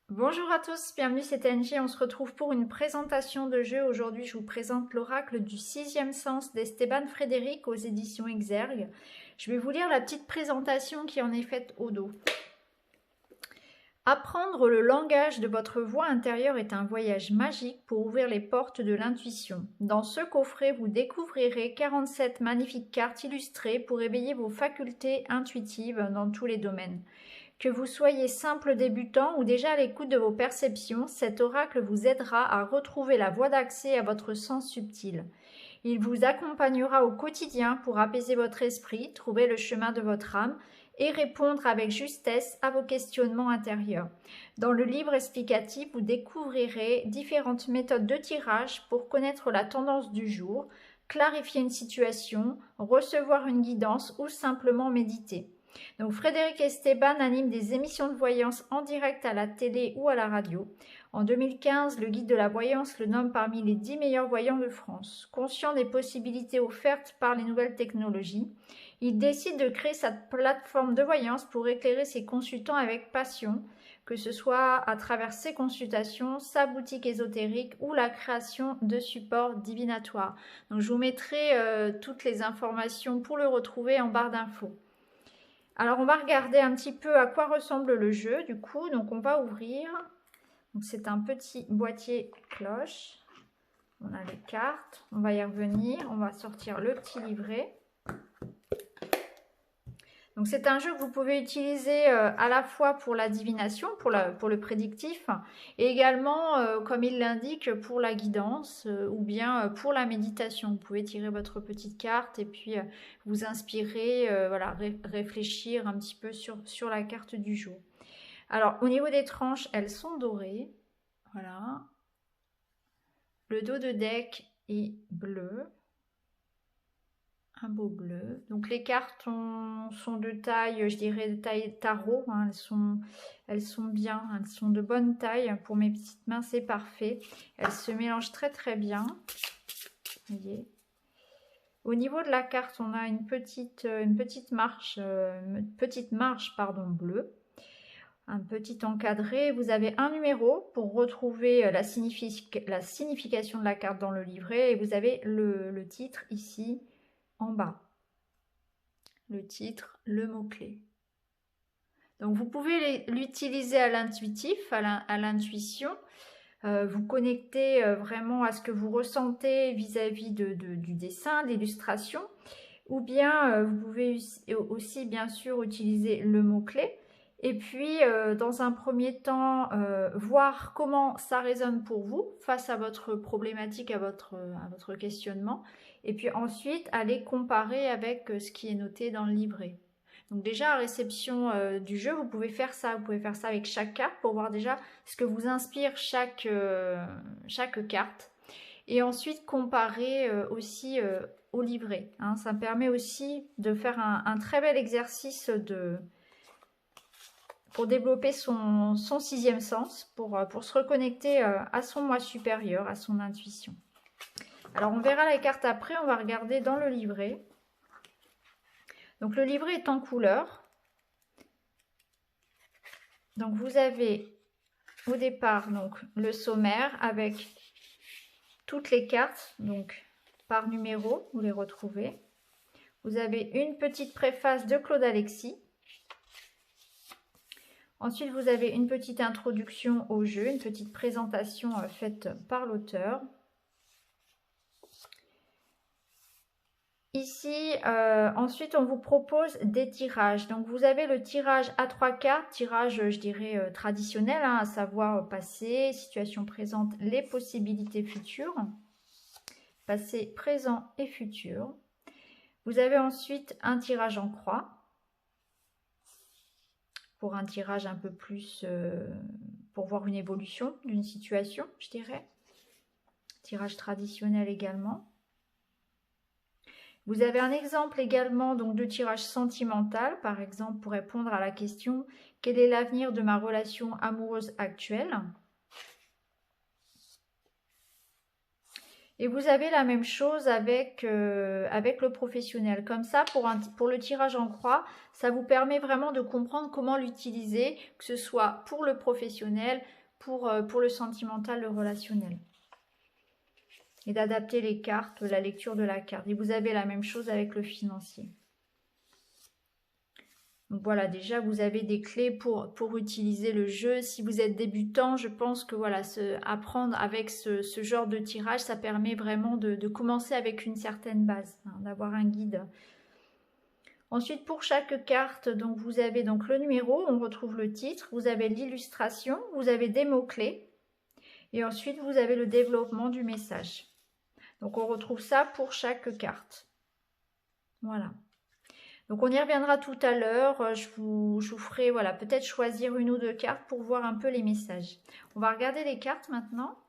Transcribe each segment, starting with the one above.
Bonjour à tous, bienvenue, c'est Angie. On se retrouve pour une présentation de jeu. Aujourd'hui, je vous présente l'oracle du sixième sens d'Esteban Frédéric aux éditions Exergue. Je vais vous lire la petite présentation qui en est faite au dos. Apprendre le langage de votre voix intérieure est un voyage magique pour ouvrir les portes de l'intuition. Dans ce coffret, vous découvrirez 47 magnifiques cartes illustrées pour éveiller vos facultés intuitives dans tous les domaines. Que vous soyez simple débutant ou déjà à l'écoute de vos perceptions, cet oracle vous aidera à retrouver la voie d'accès à votre sens subtil. Il vous accompagnera au quotidien pour apaiser votre esprit, trouver le chemin de votre âme et répondre avec justesse à vos questionnements intérieurs. Dans le livre explicatif, vous découvrirez différentes méthodes de tirage pour connaître la tendance du jour, clarifier une situation, recevoir une guidance ou simplement méditer. Donc Frédéric Esteban anime des émissions de voyance en direct à la télé ou à la radio. En 2015, le guide de la voyance le nomme parmi les 10 meilleurs voyants de France. Conscient des possibilités offertes par les nouvelles technologies, il décide de créer sa plateforme de voyance pour éclairer ses consultants avec passion, que ce soit à travers ses consultations, sa boutique ésotérique ou la création de supports divinatoires. Donc je vous mettrai toutes les informations pour le retrouver en barre d'infos. Alors on va regarder un petit peu à quoi ressemble le jeu du coup. Donc on va ouvrir. C'est un petit boîtier cloche. On a les cartes. On va y revenir. On va sortir le petit livret. Donc c'est un jeu que vous pouvez utiliser à la fois pour la divination, pour le prédictif, et également, comme il l'indique, pour la guidance ou bien pour la méditation. Vous pouvez tirer votre petite carte et puis vous inspirer, voilà, réfléchir un petit peu sur la carte du jour. Alors au niveau des tranches, elles sont dorées. Voilà. Le dos de deck est bleu. Un beau bleu. Donc les cartes sont de taille, je dirais de taille tarot. Hein. Elles sont bien, elles sont de bonne taille. Pour mes petites mains, c'est parfait. Elles se mélangent très très bien. Vous voyez. Au niveau de la carte, on a une petite marche pardon, bleue. Un petit encadré. Vous avez un numéro pour retrouver la signification de la carte dans le livret. Et vous avez le titre ici en bas. Le titre, le mot-clé. Donc vous pouvez l'utiliser à l'intuitif, à l'intuition, vous connecter vraiment à ce que vous ressentez vis-à-vis du dessin, de l'illustration, ou bien vous pouvez aussi bien sûr utiliser le mot-clé, et puis dans un premier temps voir comment ça résonne pour vous face à votre problématique, à votre questionnement, et puis ensuite aller comparer avec ce qui est noté dans le livret. Donc déjà à réception du jeu, vous pouvez faire ça avec chaque carte pour voir déjà ce que vous inspire chaque carte. Et ensuite comparer aussi au livret. Hein. Ça permet aussi de faire un très bel exercice pour développer son sixième sens, pour se reconnecter à son moi supérieur, à son intuition. Alors on verra les cartes après, on va regarder dans le livret. Donc le livret est en couleur. Donc vous avez au départ donc le sommaire avec toutes les cartes, donc par numéro, vous les retrouvez. Vous avez une petite préface de Claude Alexis. Ensuite, vous avez une petite introduction au jeu, une petite présentation faite par l'auteur. Ici, ensuite, on vous propose des tirages. Donc, vous avez le tirage à 3 cartes, tirage, je dirais, traditionnel, hein, à savoir passé, situation présente, les possibilités futures. Passé, présent et futur. Vous avez ensuite un tirage en croix. Pour un tirage un peu plus, pour voir une évolution d'une situation, je dirais. Tirage traditionnel également. Vous avez un exemple également donc de tirage sentimental, par exemple pour répondre à la question « Quel est l'avenir de ma relation amoureuse actuelle ?» Et vous avez la même chose avec, avec le professionnel. Comme ça, pour le tirage en croix, ça vous permet vraiment de comprendre comment l'utiliser, que ce soit pour le professionnel, pour le sentimental, le relationnel. Et d'adapter les cartes, la lecture de la carte. Et vous avez la même chose avec le financier. Donc voilà, déjà vous avez des clés pour utiliser le jeu. Si vous êtes débutant, je pense que voilà, apprendre avec ce genre de tirage, ça permet vraiment de commencer avec une certaine base, hein, d'avoir un guide. Ensuite, pour chaque carte, donc vous avez donc le numéro, on retrouve le titre, vous avez l'illustration, vous avez des mots-clés, et ensuite vous avez le développement du message. Donc on retrouve ça pour chaque carte. Voilà. Donc on y reviendra tout à l'heure, je vous ferai voilà, peut-être choisir une ou deux cartes pour voir un peu les messages. On va regarder les cartes maintenant.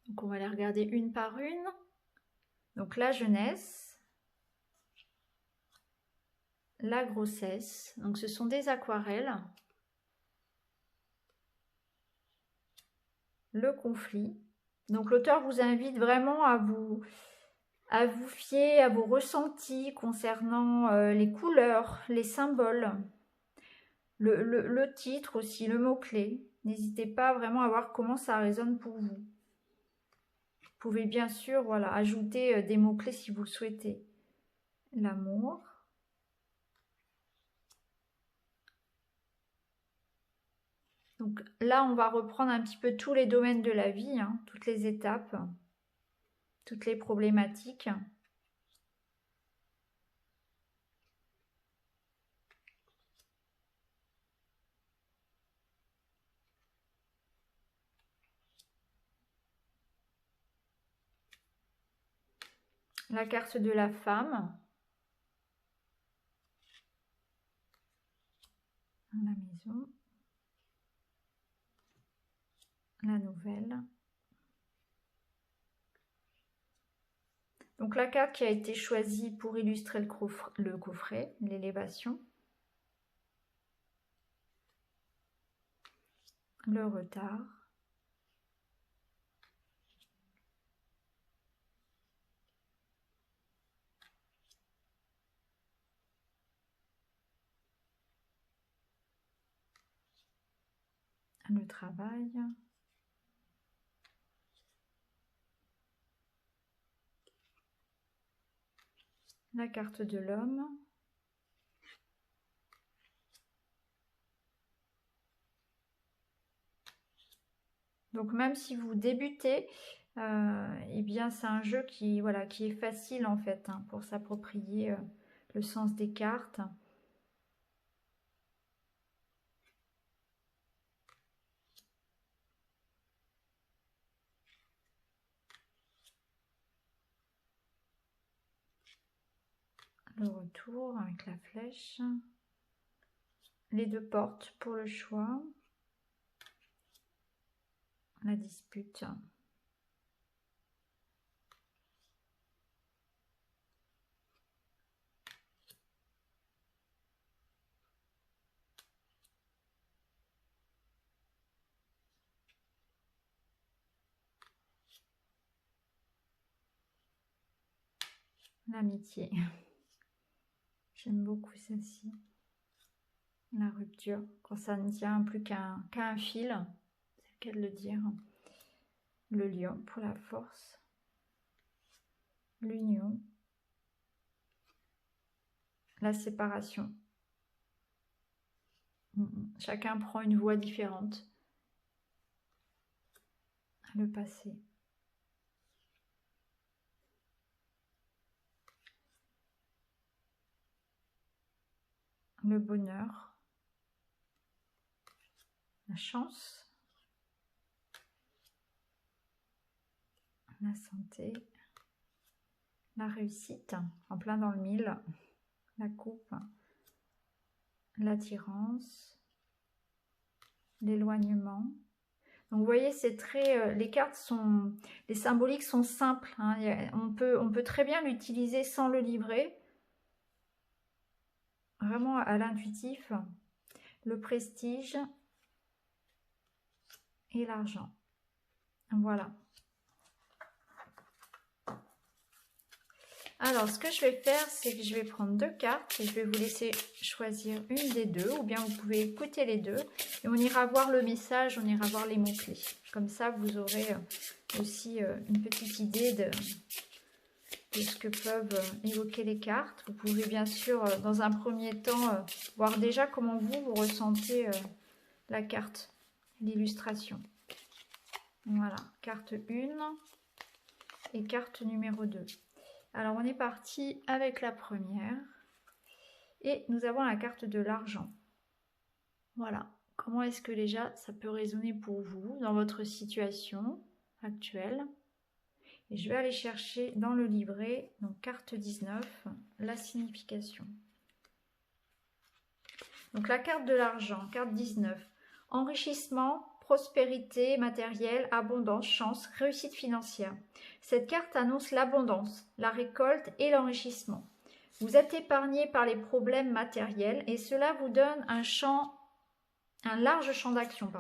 Donc on va les regarder une par une. Donc la jeunesse, la grossesse, donc ce sont des aquarelles, le conflit. Donc l'auteur vous invite vraiment à vous fier à vos ressentis concernant les couleurs, les symboles. Le titre aussi, le mot-clé. N'hésitez pas vraiment à voir comment ça résonne pour vous. Vous pouvez bien sûr voilà, ajouter des mots-clés si vous le souhaitez. L'amour. Donc là, on va reprendre un petit peu tous les domaines de la vie, hein, toutes les étapes, toutes les problématiques. La carte de la femme. La maison. La nouvelle. Donc la carte qui a été choisie pour illustrer le coffret, l'élévation. Le retard. Le travail. La carte de l'homme. Donc même si vous débutez, eh bien c'est un jeu qui, voilà, qui est facile en fait, hein, pour s'approprier le sens des cartes. Le retour avec la flèche. Les deux portes pour le choix. La dispute. L'amitié. J'aime beaucoup celle-ci. La rupture, quand ça ne tient plus qu'à un fil, c'est le cas de le dire. Le lion pour la force. L'union. La séparation. Chacun prend une voie différente. Le passé. Le bonheur. La chance. La santé. La réussite, en plein dans le mille. La coupe. L'attirance. L'éloignement. Donc vous voyez, c'est très, les cartes sont, les symboliques sont simples, hein. On peut très bien l'utiliser sans le livret, vraiment à l'intuitif. Le prestige et l'argent. Voilà. Alors, ce que je vais faire, c'est que je vais prendre 2 cartes et je vais vous laisser choisir une des deux, ou bien vous pouvez écouter les deux. Et on ira voir le message, on ira voir les mots-clés. Comme ça, vous aurez aussi une petite idée de ce que peuvent évoquer les cartes. Vous pouvez bien sûr, dans un premier temps, voir déjà comment vous ressentez la carte, l'illustration. Voilà, carte 1 et carte numéro 2. Alors, on est parti avec la première. Et nous avons la carte de l'argent. Voilà. Comment est-ce que déjà ça peut résonner pour vous dans votre situation actuelle? Et je vais aller chercher dans le livret, donc carte 19, la signification. Donc la carte de l'argent, carte 19. Enrichissement, prospérité matérielle, abondance, chance, réussite financière. Cette carte annonce l'abondance, la récolte et l'enrichissement. Vous êtes épargné par les problèmes matériels et cela vous donne un large champ d'action.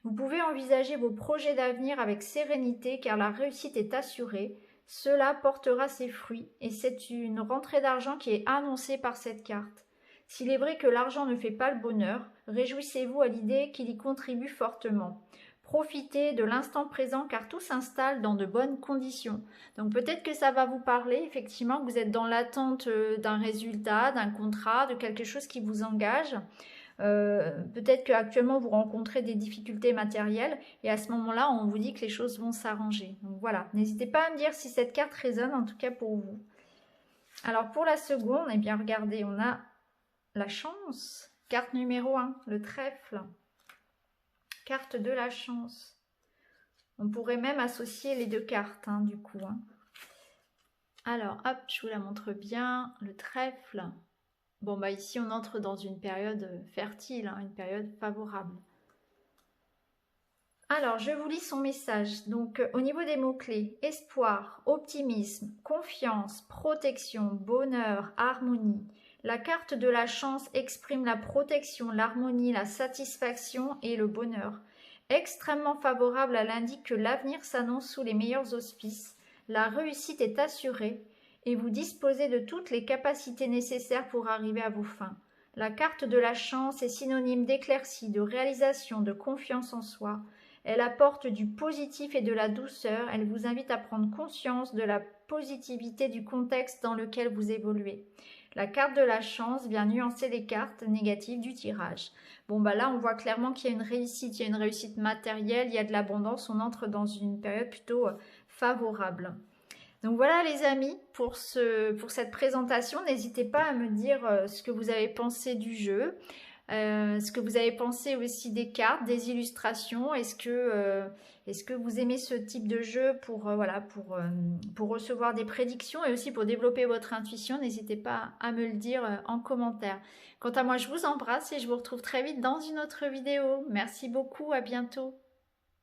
Vous pouvez envisager vos projets d'avenir avec sérénité car la réussite est assurée. Cela portera ses fruits et c'est une rentrée d'argent qui est annoncée par cette carte. S'il est vrai que l'argent ne fait pas le bonheur, réjouissez-vous à l'idée qu'il y contribue fortement. Profitez de l'instant présent car tout s'installe dans de bonnes conditions. Donc peut-être que ça va vous parler, effectivement, que vous êtes dans l'attente d'un résultat, d'un contrat, de quelque chose qui vous engage. Peut-être qu'actuellement vous rencontrez des difficultés matérielles et à ce moment-là, on vous dit que les choses vont s'arranger. Donc voilà, n'hésitez pas à me dire si cette carte résonne, en tout cas pour vous. Alors pour la seconde, eh bien regardez, on a la chance, carte numéro 1, le trèfle, carte de la chance. On pourrait même associer les deux cartes, du coup. Alors, hop, je vous la montre bien, le trèfle. Bon, bah ici, on entre dans une période fertile, une période favorable. Alors, je vous lis son message. Donc, au niveau des mots-clés, espoir, optimisme, confiance, protection, bonheur, harmonie. La carte de la chance exprime la protection, l'harmonie, la satisfaction et le bonheur. Extrêmement favorable, elle indique que l'avenir s'annonce sous les meilleurs auspices. La réussite est assurée et vous disposez de toutes les capacités nécessaires pour arriver à vos fins. La carte de la chance est synonyme d'éclaircie, de réalisation, de confiance en soi. Elle apporte du positif et de la douceur. Elle vous invite à prendre conscience de la positivité du contexte dans lequel vous évoluez. La carte de la chance vient nuancer les cartes négatives du tirage. Bon, bah là, on voit clairement qu'il y a une réussite matérielle, il y a de l'abondance, on entre dans une période plutôt favorable. Donc voilà les amis, pour cette présentation, n'hésitez pas à me dire ce que vous avez pensé du jeu. Ce que vous avez pensé aussi des cartes, des illustrations. Est-ce que vous aimez ce type de jeu pour recevoir des prédictions et aussi pour développer votre intuition? N'hésitez pas à me le dire en commentaire. Quant à moi, je vous embrasse et je vous retrouve très vite dans une autre vidéo. Merci beaucoup, à bientôt.